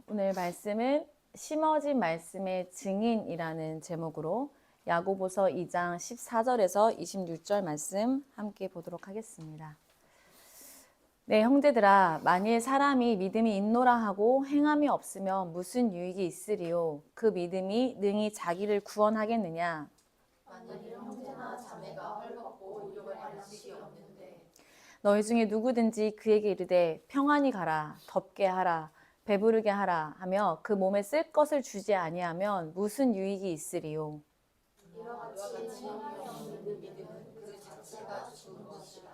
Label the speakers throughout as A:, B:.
A: 오늘 말씀은 심어진 말씀의 증인이라는 제목으로 야고보서 2장 14절에서 26절 말씀 함께 보도록 하겠습니다. 네, 형제들아, 만일 사람이 믿음이 있노라 하고 행함이 없으면 무슨 유익이 있으리요? 그 믿음이 능히 자기를 구원하겠느냐?
B: 만일 형제나 자매가 헐벗고 유력을 할 지식이 없는데
A: 너희 중에 누구든지 그에게 이르되 평안히 가라, 덥게 하라, 배부르게 하라 하며 그 몸에 쓸 것을 주지 아니하면 무슨 유익이 있으리요?
B: 이와 같이 행함이 없는 믿음은 그 자체가 죽은 것이라.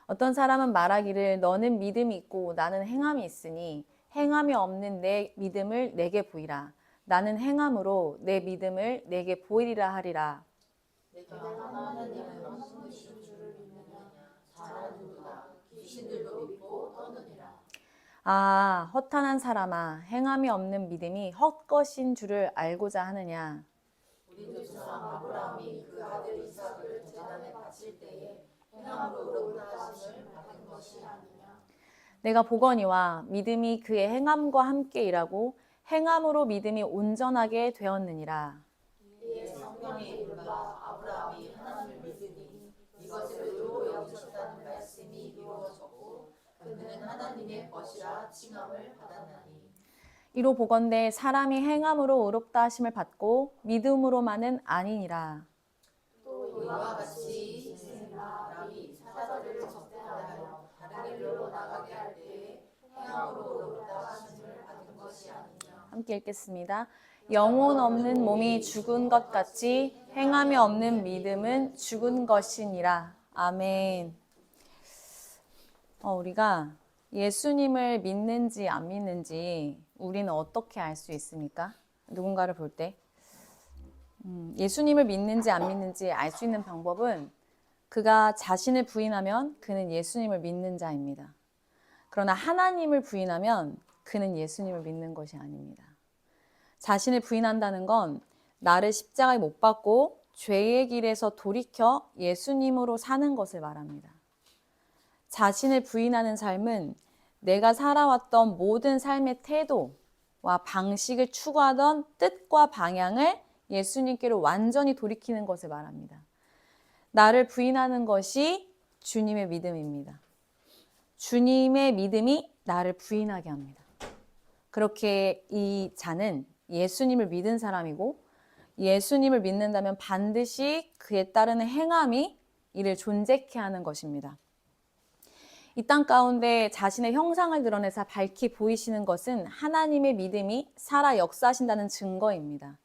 A: 어떤 사람은 말하기를 너는 믿음이 있고 나는 행함이 있으니 행함이 없는 내 믿음을 내게 보이라. 나는 행함으로 내 믿음을 내게 보이리라 하리라.
B: 내가 하나님을 말씀하신 줄을 믿느냐? 잘하는도다. 귀신들도 믿고 떠느니라.
A: 아, 허탄한 사람아, 행함이 없는 믿음이 헛것인 줄을 알고자 하느냐?
B: 우리 조상 아브라함이 그 아들 이삭을 제단에 바칠 때에 행함으로 의롭다함을 받은 것이 아니냐?
A: 내가 보거니와 믿음이 그의 행함과 함께 일하고 행함으로 믿음이 온전하게 되었느니라.
B: 이에 성경에 이른 바 아브라함이 하나님을 믿으니 이것을 의로 여기셨다는 말씀이 이루어졌고 그는 하나님의 것이라 칭함을 받았나니.
A: 이로 보건대 사람이 행함으로 의롭다 하심을 받고 믿음으로만은 아니니라.
B: 또 이와 같이 라비 사자들을 적대하여 다른 길로 나가게 할 때에 행함으로 의롭다 하심을 받은 것이 아니냐.
A: 함께 읽겠습니다. 영혼 없는 몸이 죽은 것 같이 행함이 없는 믿음은 죽은 것이니라. 아멘. 우리가 예수님을 믿는지 안 믿는지 우리는 어떻게 알 수 있습니까? 누군가를 볼 때. 예수님을 믿는지 안 믿는지 알 수 있는 방법은 그가 자신을 부인하면 그는 예수님을 믿는 자입니다. 그러나 하나님을 부인하면 그는 예수님을 믿는 것이 아닙니다. 자신을 부인한다는 건 나를 십자가에 못 박고 죄의 길에서 돌이켜 예수님으로 사는 것을 말합니다. 자신을 부인하는 삶은 내가 살아왔던 모든 삶의 태도와 방식을 추구하던 뜻과 방향을 예수님께로 완전히 돌이키는 것을 말합니다. 나를 부인하는 것이 주님의 믿음입니다. 주님의 믿음이 나를 부인하게 합니다. 그렇게 이 자는 예수님을 믿은 사람이고 예수님을 믿는다면 반드시 그에 따르는 행함이 이를 존재케 하는 것입니다. 이 땅 가운데 자신의 형상을 드러내서 밝히 보이시는 것은 하나님의 믿음이 살아 역사하신다는 증거입니다.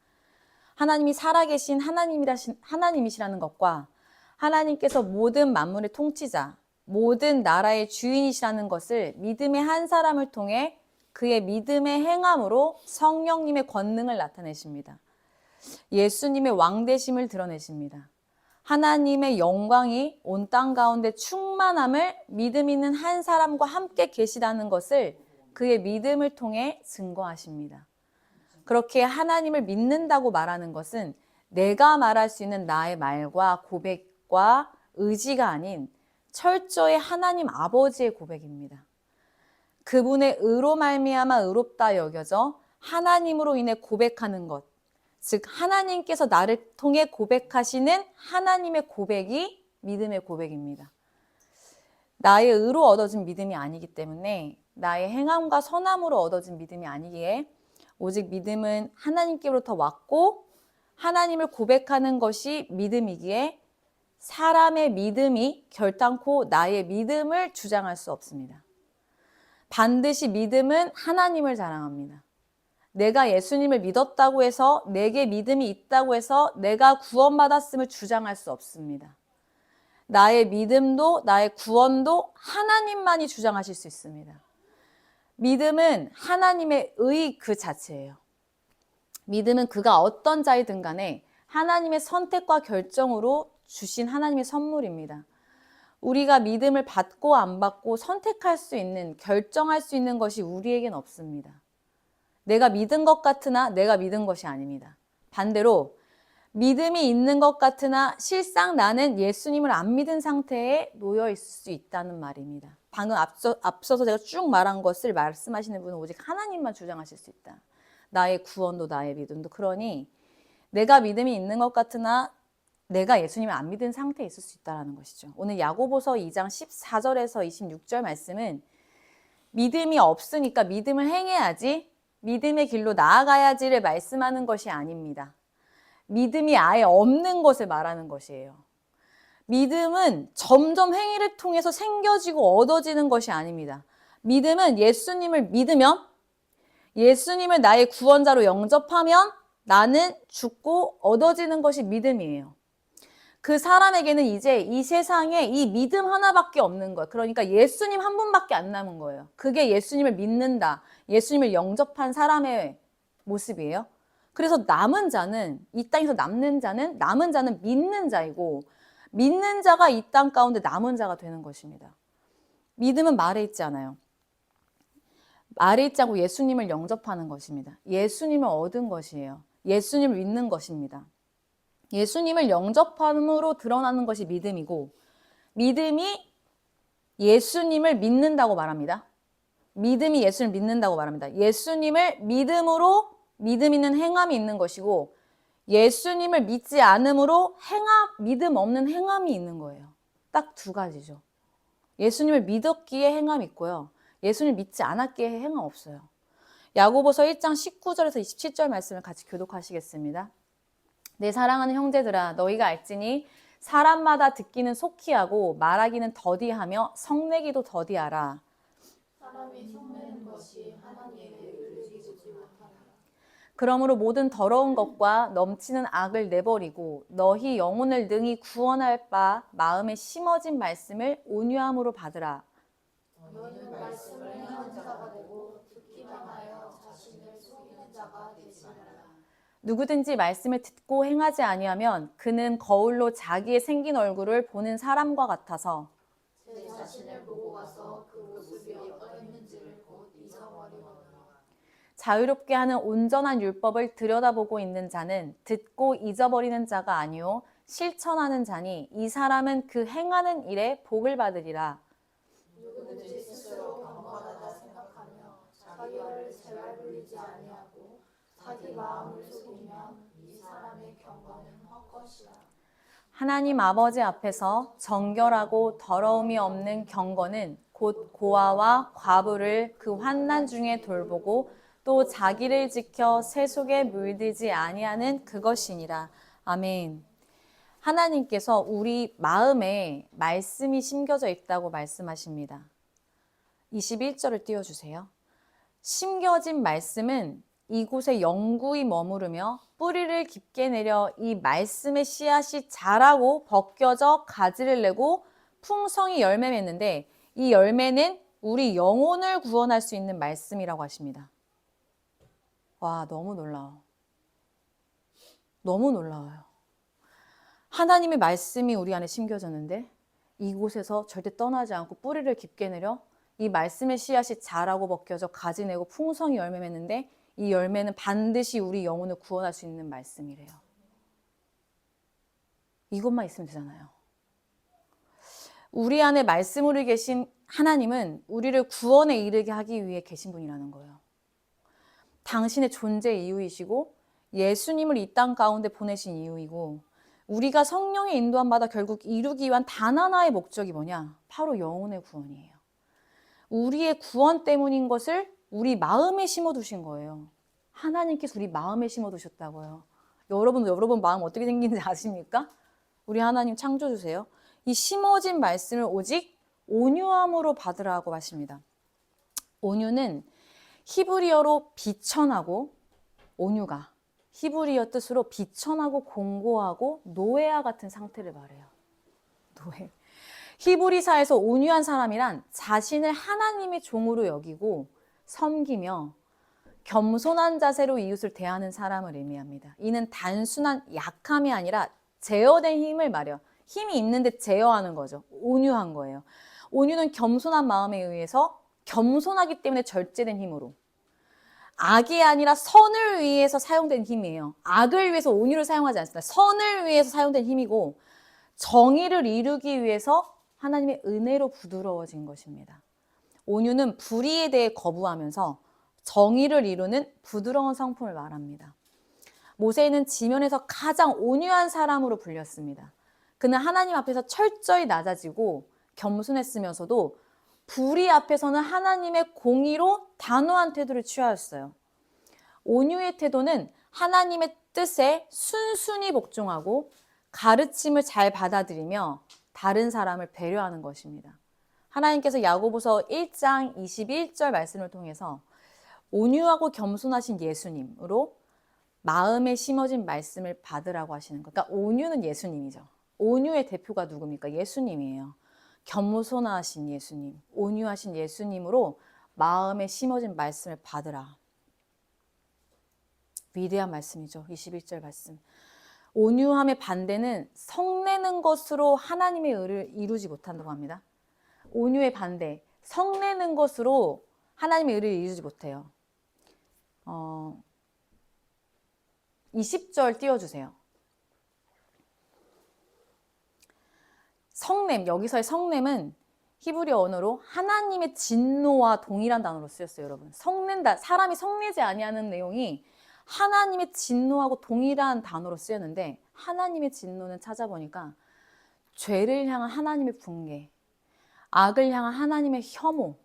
A: 하나님이 살아계신 하나님이시라는 것과 하나님께서 모든 만물의 통치자, 모든 나라의 주인이시라는 것을 믿음의 한 사람을 통해 그의 믿음의 행함으로 성령님의 권능을 나타내십니다. 예수님의 왕되심을 드러내십니다. 하나님의 영광이 온 땅 가운데 충만함을 믿음 있는 한 사람과 함께 계시다는 것을 그의 믿음을 통해 증거하십니다. 그렇게 하나님을 믿는다고 말하는 것은 내가 말할 수 있는 나의 말과 고백과 의지가 아닌 철저히 하나님 아버지의 고백입니다. 그분의 의로 말미암아 의롭다 여겨져 하나님으로 인해 고백하는 것, 즉 하나님께서 나를 통해 고백하시는 하나님의 고백이 믿음의 고백입니다. 나의 의로 얻어진 믿음이 아니기 때문에 나의 행함과 선함으로 얻어진 믿음이 아니기에 오직 믿음은 하나님께로부터 왔고 하나님을 고백하는 것이 믿음이기에 사람의 믿음이 결단코 나의 믿음을 주장할 수 없습니다. 반드시 믿음은 하나님을 자랑합니다. 내가 예수님을 믿었다고 해서 내게 믿음이 있다고 해서 내가 구원받았음을 주장할 수 없습니다. 나의 믿음도 나의 구원도 하나님만이 주장하실 수 있습니다. 믿음은 하나님의 의 그 자체예요. 믿음은 그가 어떤 자이든 간에 하나님의 선택과 결정으로 주신 하나님의 선물입니다. 우리가 믿음을 받고 안 받고 선택할 수 있는, 결정할 수 있는 것이 우리에겐 없습니다. 내가 믿은 것 같으나 내가 믿은 것이 아닙니다. 반대로 믿음이 있는 것 같으나 실상 나는 예수님을 안 믿은 상태에 놓여 있을 수 있다는 말입니다. 방금 앞서서 제가 쭉 말한 것을 말씀하시는 분은 오직 하나님만 주장하실 수 있다. 나의 구원도 나의 믿음도. 그러니 내가 믿음이 있는 것 같으나 내가 예수님을 안 믿은 상태에 있을 수 있다는 것이죠. 오늘 야고보서 2장 14절에서 26절 말씀은 믿음이 없으니까 믿음을 행해야지, 믿음의 길로 나아가야지를 말씀하는 것이 아닙니다. 믿음이 아예 없는 것을 말하는 것이에요. 믿음은 점점 행위를 통해서 생겨지고 얻어지는 것이 아닙니다. 믿음은 예수님을 믿으면, 예수님을 나의 구원자로 영접하면 나는 죽고 얻어지는 것이 믿음이에요. 그 사람에게는 이제 이 세상에 이 믿음 하나밖에 없는 거예요. 그러니까 예수님 한 분밖에 안 남은 거예요. 그게 예수님을 믿는다, 예수님을 영접한 사람의 모습이에요. 그래서 남은 자는, 이 땅에서 남는 자는 믿는 자이고, 믿는 자가 이 땅 가운데 남은 자가 되는 것입니다. 믿음은 말에 있지 않아요. 말에 있지 않고 예수님을 영접하는 것입니다. 예수님을 얻은 것이에요. 예수님을 믿는 것입니다. 예수님을 영접함으로 드러나는 것이 믿음이고, 믿음이 예수님을 믿는다고 말합니다. 믿음이 예수님을 믿는다고 말합니다. 예수님을 믿음으로 믿음 있는 행함이 있는 것이고, 예수님을 믿지 않음으로 믿음 없는 행함이 있는 거예요. 딱 두 가지죠. 예수님을 믿었기에 행함이 있고요, 예수님을 믿지 않았기에 행함 없어요. 야고보서 1장 19절에서 27절 말씀을 같이 교독하시겠습니다. 내 사랑하는 형제들아, 너희가 알지니 사람마다 듣기는 속히 하고 말하기는 더디하며 성내기도 더디하라.
B: 사람이 성내는 것이 하나님에게 의지지 못하라.
A: 그러므로 모든 더러운 것과 넘치는 악을 내버리고 너희 영혼을 능히 구원할 바 마음에 심어진 말씀을 온유함으로 받으라.
B: 너희는 말씀을 행하는 자가 되고 듣기만 하여 자신을 속이는 자가 되지 말라.
A: 누구든지 말씀을 듣고 행하지 아니하면 그는 거울로 자기의 생긴 얼굴을 보는 사람과 같아서
B: 제 자신을 보고 와서 그 모습이 어떠했는지를 곧 잊어버리거니와.
A: 자유롭게 하는 온전한 율법을 들여다보고 있는 자는 듣고 잊어버리는 자가 아니요 실천하는 자니 이 사람은 그 행하는 일에 복을 받으리라.
B: 누구든지 스스로 경건하다 생각하며 자기 얼을 제발 불리지 아니하고 자기 마음을 속이면 이 사람의 경건은 헛것이라.
A: 하나님 아버지 앞에서 정결하고 더러움이 없는 경건은 곧 고아와 과부를 그 환난 중에 돌보고 또 자기를 지켜 세속에 물들지 아니하는 그것이니라. 아멘. 하나님께서 우리 마음에 말씀이 심겨져 있다고 말씀하십니다. 21절을 띄워주세요. 심겨진 말씀은 이곳에 영구히 머무르며 뿌리를 깊게 내려 이 말씀의 씨앗이 자라고 벗겨져 가지를 내고 풍성히 열매 맺는데, 이 열매는 우리 영혼을 구원할 수 있는 말씀이라고 하십니다. 와, 너무 놀라워. 너무 놀라워요. 하나님의 말씀이 우리 안에 심겨졌는데 이곳에서 절대 떠나지 않고 뿌리를 깊게 내려 이 말씀의 씨앗이 자라고 벗겨져 가지 내고 풍성히 열매 맺는데, 이 열매는 반드시 우리 영혼을 구원할 수 있는 말씀이래요. 이것만 있으면 되잖아요. 우리 안에 말씀으로 계신 하나님은 우리를 구원에 이르게 하기 위해 계신 분이라는 거예요. 당신의 존재 이유이시고 예수님을 이 땅 가운데 보내신 이유이고, 우리가 성령의 인도함 받아 결국 이루기 위한 단 하나의 목적이 뭐냐? 바로 영혼의 구원이에요. 우리의 구원 때문인 것을 우리 마음에 심어두신 거예요. 하나님께서 우리 마음에 심어두셨다고요. 여러분 마음 어떻게 생긴지 아십니까? 우리 하나님 창조주세요. 이 심어진 말씀을 오직 온유함으로 받으라고 하십니다. 온유는 히브리어로 비천하고, 온유가 히브리어 뜻으로 비천하고 공고하고 노예와 같은 상태를 말해요. 노예. 히브리사에서 온유한 사람이란 자신을 하나님의 종으로 여기고 섬기며 겸손한 자세로 이웃을 대하는 사람을 의미합니다. 이는 단순한 약함이 아니라 제어된 힘을 말해요. 힘이 있는데 제어하는 거죠. 온유한 거예요. 온유는 겸손한 마음에 의해서 겸손하기 때문에 절제된 힘으로, 악이 아니라 선을 위해서 사용된 힘이에요. 악을 위해서 온유를 사용하지 않습니다. 선을 위해서 사용된 힘이고, 정의를 이루기 위해서 하나님의 은혜로 부드러워진 것입니다. 온유는 불의에 대해 거부하면서 정의를 이루는 부드러운 성품을 말합니다. 모세는 지면에서 가장 온유한 사람으로 불렸습니다. 그는 하나님 앞에서 철저히 낮아지고 겸손했으면서도 불의 앞에서는 하나님의 공의로 단호한 태도를 취하였어요. 온유의 태도는 하나님의 뜻에 순순히 복종하고 가르침을 잘 받아들이며 다른 사람을 배려하는 것입니다. 하나님께서 야고보서 1장 21절 말씀을 통해서 온유하고 겸손하신 예수님으로 마음에 심어진 말씀을 받으라고 하시는 것. 그러니까 온유는 예수님이죠. 온유의 대표가 누굽니까? 예수님이에요. 겸손하신 예수님, 온유하신 예수님으로 마음에 심어진 말씀을 받으라. 위대한 말씀이죠. 21절 말씀. 온유함의 반대는 성내는 것으로 하나님의 의를 이루지 못한다고 합니다. 온유의 반대, 성내는 것으로 하나님의 의를 이루지 못해요. 20절 띄워주세요. 성냄, 여기서의 성냄은 히브리어 언어로 하나님의 진노와 동일한 단어로 쓰였어요, 여러분. 성낸다, 사람이 성내지 아니하는 내용이 하나님의 진노하고 동일한 단어로 쓰였는데 하나님의 진노는 찾아보니까 죄를 향한 하나님의 분개, 악을 향한 하나님의 혐오,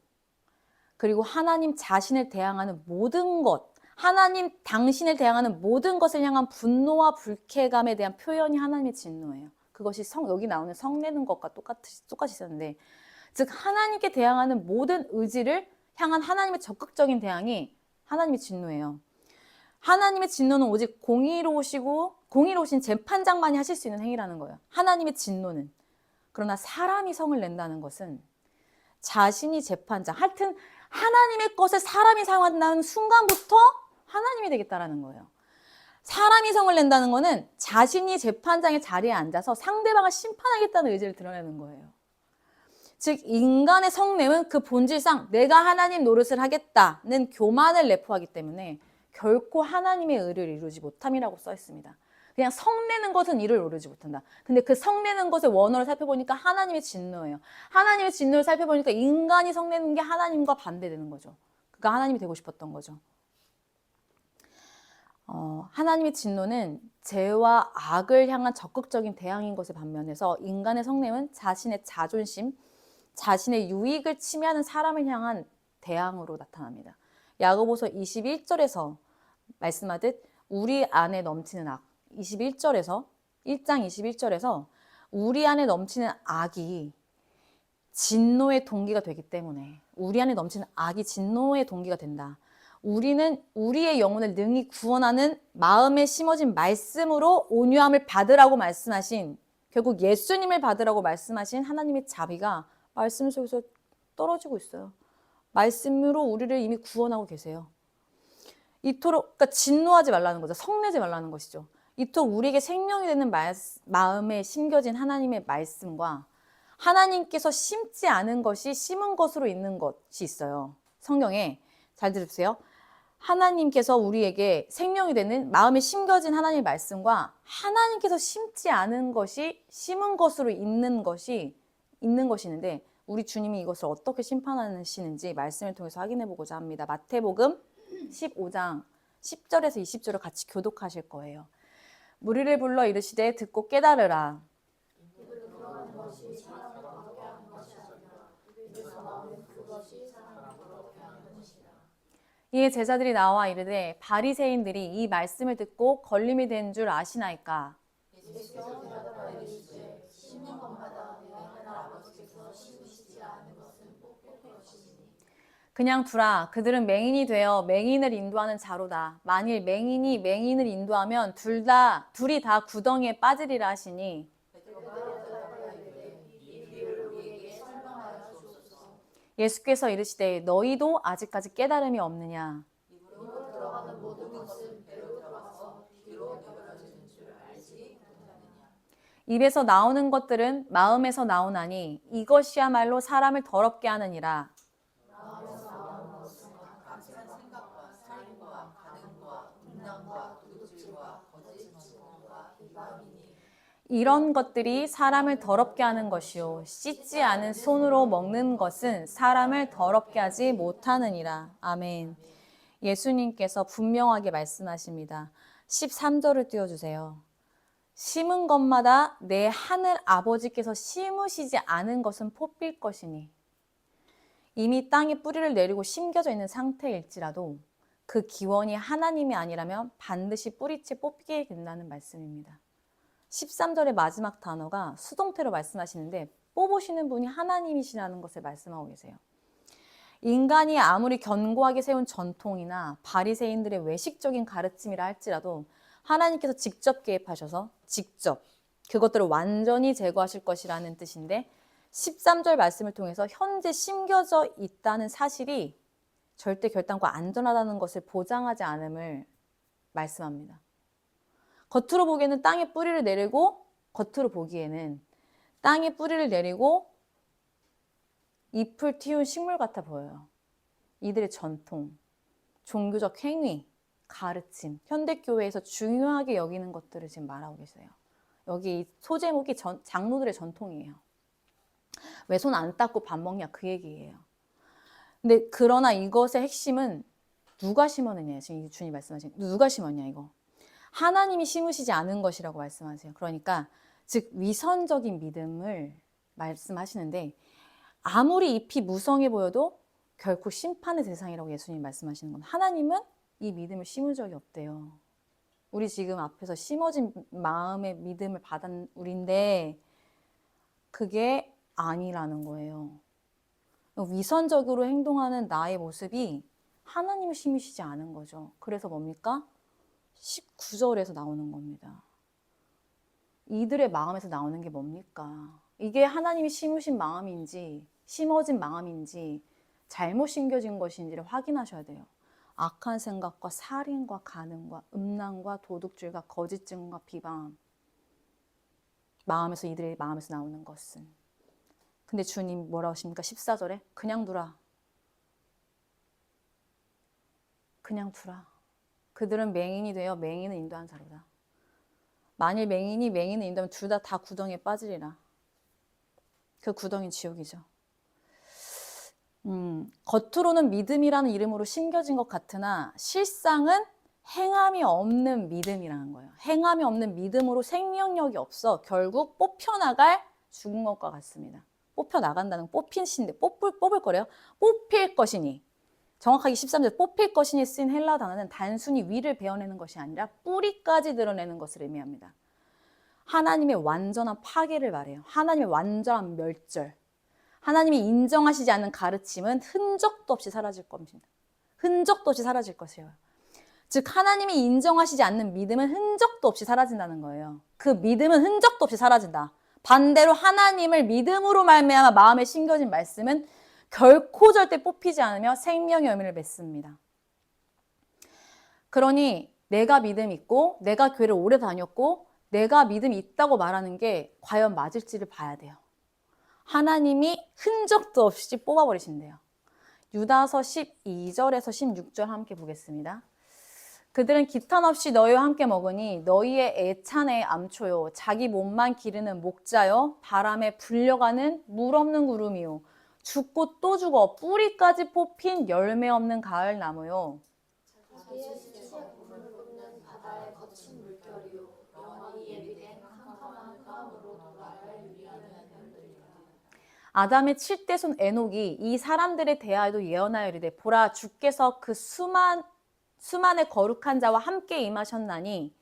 A: 그리고 하나님 자신을 대항하는 모든 것, 하나님 당신을 대항하는 모든 것을 향한 분노와 불쾌감에 대한 표현이 하나님의 진노예요. 그것이 여기 나오는 성내는 것과 똑같이 썼는데, 즉 하나님께 대항하는 모든 의지를 향한 하나님의 적극적인 대항이 하나님의 진노예요. 하나님의 진노는 오직 공의로우신 재판장만이 하실 수 있는 행위라는 거예요. 하나님의 진노는. 그러나 사람이 성을 낸다는 것은 자신이 재판장, 하여튼 하나님의 것을 사람이 사용한다는 순간부터 하나님이 되겠다라는 거예요. 사람이 성을 낸다는 것은 자신이 재판장의 자리에 앉아서 상대방을 심판하겠다는 의지를 드러내는 거예요. 즉 인간의 성냄은 그 본질상 내가 하나님 노릇을 하겠다는 교만을 내포하기 때문에 결코 하나님의 의를 이루지 못함이라고 써 있습니다. 그냥 성내는 것은 이를 이루지 못한다. 근데 그 성내는 것의 원어를 살펴보니까 하나님의 진노예요. 하나님의 진노를 살펴보니까 인간이 성내는 게 하나님과 반대되는 거죠. 그러니까 하나님이 되고 싶었던 거죠. 하나님의 진노는 죄와 악을 향한 적극적인 대항인 것에 반면에서 인간의 성냄은 자신의 자존심, 자신의 유익을 침해하는 사람을 향한 대항으로 나타납니다. 야고보서 21절에서 말씀하듯 우리 안에 넘치는 악, 1장 21절에서 우리 안에 넘치는 악이 진노의 동기가 되기 때문에 우리 안에 넘치는 악이 진노의 동기가 된다. 우리는 우리의 영혼을 능히 구원하는 마음에 심어진 말씀으로 온유함을 받으라고 말씀하신, 결국 예수님을 받으라고 말씀하신 하나님의 자비가 말씀 속에서 떨어지고 있어요. 말씀으로 우리를 이미 구원하고 계세요. 이토록, 그러니까 진노하지 말라는 거죠. 성내지 말라는 것이죠. 이토록 우리에게 생명이 되는 마음에 심겨진 하나님의 말씀과 하나님께서 심지 않은 것이 심은 것으로 있는 것이 있어요. 성경에 잘 들으세요. 하나님께서 우리에게 생명이 되는 마음에 심겨진 하나님의 말씀과 하나님께서 심지 않은 것이 심은 것으로 있는 것이 있는데 우리 주님이 이것을 어떻게 심판하시는지 말씀을 통해서 확인해 보고자 합니다. 마태복음 15장 10절에서 20절을 같이 교독하실 거예요. 무리를 불러 이르시되 듣고 깨달으라. 이에 제자들이 나와 이르되 바리새인들이 이 말씀을 듣고 걸림이 된 줄 아시나이까. 그냥 두라. 그들은 맹인이 되어 맹인을 인도하는 자로다. 만일 맹인이 맹인을 인도하면 둘이 다 구덩이에 빠지리라 하시니, 예수께서 이르시되 너희도 아직까지 깨달음이 없느냐. 입에서 나오는 것들은 마음에서 나오나니 이것이야말로 사람을 더럽게 하느니라. 이런 것들이 사람을 더럽게 하는 것이요 씻지 않은 손으로 먹는 것은 사람을 더럽게 하지 못하느니라. 아멘. 예수님께서 분명하게 말씀하십니다. 13절을 띄워주세요. 심은 것마다 내 하늘 아버지께서 심으시지 않은 것은 뽑힐 것이니 이미 땅에 뿌리를 내리고 심겨져 있는 상태일지라도 그 기원이 하나님이 아니라면 반드시 뿌리채 뽑히게 된다는 말씀입니다. 13절의 마지막 단어가 수동태로 말씀하시는데 뽑으시는 분이 하나님이시라는 것을 말씀하고 계세요. 인간이 아무리 견고하게 세운 전통이나 바리새인들의 외식적인 가르침이라 할지라도 하나님께서 직접 개입하셔서 직접 그것들을 완전히 제거하실 것이라는 뜻인데 13절 말씀을 통해서 현재 심겨져 있다는 사실이 절대 결단과 안전하다는 것을 보장하지 않음을 말씀합니다. 겉으로 보기에는 땅에 뿌리를 내리고 겉으로 보기에는 땅에 뿌리를 내리고 잎을 틔운 식물 같아 보여요. 이들의 전통, 종교적 행위, 가르침, 현대교회에서 중요하게 여기는 것들을 지금 말하고 계세요. 여기 소제목이 장로들의 전통이에요. 왜 손 안 닦고 밥 먹냐 그 얘기예요. 근데 그러나 이것의 핵심은 누가 심었느냐. 지금 주님 말씀하신 누가 심었냐 이거. 하나님이 심으시지 않은 것이라고 말씀하세요. 그러니까 즉 위선적인 믿음을 말씀하시는데 아무리 잎이 무성해 보여도 결코 심판의 대상이라고 예수님 말씀하시는 건 하나님은 이 믿음을 심은 적이 없대요. 우리 지금 앞에서 심어진 마음의 믿음을 받은 우리인데 그게 아니라는 거예요. 위선적으로 행동하는 나의 모습이 하나님을 심으시지 않은 거죠. 그래서 뭡니까? 19절에서 나오는 겁니다. 이들의 마음에서 나오는 게 뭡니까? 이게 하나님이 심으신 마음인지 심어진 마음인지 잘못 심겨진 것인지를 확인하셔야 돼요. 악한 생각과 살인과 간음과 음란과 도둑질과 거짓 증언과 비방 마음에서 이들의 마음에서 나오는 것은 근데 주님 뭐라고 하십니까? 14절에 그냥 두라. 그냥 두라. 그들은 맹인이 되어 맹인을 인도한 자로다. 만일 맹인이 맹인을 인도하면 둘 다 구덩이에 빠지리라. 그 구덩이 지옥이죠. 겉으로는 믿음이라는 이름으로 심겨진 것 같으나 실상은 행함이 없는 믿음이라는 거예요. 행함이 없는 믿음으로 생명력이 없어 결국 뽑혀나갈 죽은 것과 같습니다. 뽑혀나간다는 뽑힌 시인데 뽑을 거래요. 뽑힐 것이니 정확하게 13절 뽑힐 것이니 쓰인 헬라 단어는 단순히 위를 베어내는 것이 아니라 뿌리까지 드러내는 것을 의미합니다. 하나님의 완전한 파괴를 말해요. 하나님의 완전한 멸절. 하나님이 인정하시지 않는 가르침은 흔적도 없이 사라질 겁니다. 흔적도 없이 사라질 것이에요. 즉 하나님이 인정하시지 않는 믿음은 흔적도 없이 사라진다는 거예요. 그 믿음은 흔적도 없이 사라진다. 반대로 하나님을 믿음으로 말미암아 마음에 심겨진 말씀은 결코 절대 뽑히지 않으며 생명의 의미를 맺습니다. 그러니 내가 믿음 있고 내가 교회를 오래 다녔고 내가 믿음이 있다고 말하는 게 과연 맞을지를 봐야 돼요. 하나님이 흔적도 없이 뽑아버리신대요. 유다서 12절에서 16절 함께 보겠습니다. 그들은 기탄 없이 너희와 함께 먹으니 너희의 애찬의 암초요 자기 몸만 기르는 목자요 바람에 불려가는 물 없는 구름이요 죽고 또 죽어 뿌리까지 뽑힌 열매 없는 가을 나무요
B: 자기의 수치에 구름을 굽는 바다의 거친 물결이요 영원히 예비된 캄캄한 흑암으로 돌아갈 유리하는 별들이라.
A: 아담의 7대 손 에녹이 이 사람들의 대하에도 예언하여 이르되 보라 주께서 그 수만의 거룩한 자와 함께 임하셨나니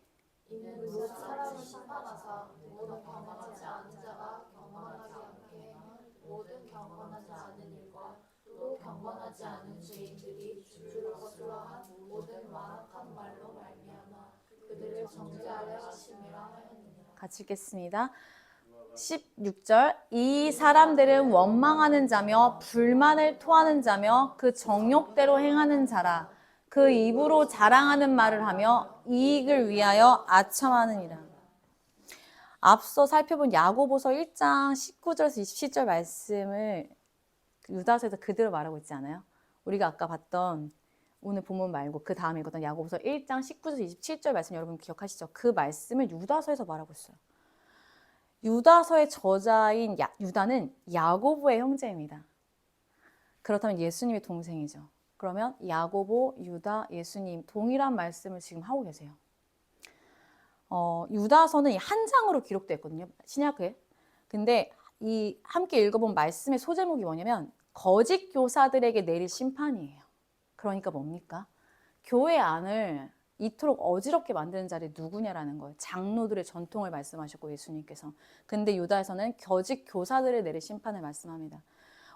B: 이는 무릇 사람을 심판하사 모든 경건하지 않은 자가 경건하지 않게 모든 경건하지 않은 일과 또 경건하지 않은 죄인들이 주를 거스러한 모든 완악한 말로 말미암아 그들을 정죄하려 하심이라 하였느니라.
A: 같이 읽겠습니다. 16절 이 사람들은 원망하는 자며 불만을 토하는 자며 그 정욕대로 행하는 자라 그 입으로 자랑하는 말을 하며 이익을 위하여 아첨하느니라. 앞서 살펴본 야고보서 1장 19절에서 27절 말씀을 유다서에서 그대로 말하고 있지 않아요? 우리가 아까 봤던 오늘 본문 말고 그 다음에 읽었던 야고보서 1장 19절에서 27절 말씀 여러분 기억하시죠? 그 말씀을 유다서에서 말하고 있어요. 유다서의 저자인 유다는 야고보의 형제입니다. 그렇다면 예수님의 동생이죠. 그러면 야고보, 유다, 예수님 동일한 말씀을 지금 하고 계세요. 유다서는 한 장으로 기록됐거든요. 신약에. 근데 이 함께 읽어본 말씀의 소제목이 뭐냐면 거짓 교사들에게 내릴 심판이에요. 그러니까 뭡니까? 교회 안을 이토록 어지럽게 만드는 자리 누구냐라는 거예요. 장로들의 전통을 말씀하셨고 예수님께서. 근데 유다에서는 거짓 교사들에 내릴 심판을 말씀합니다.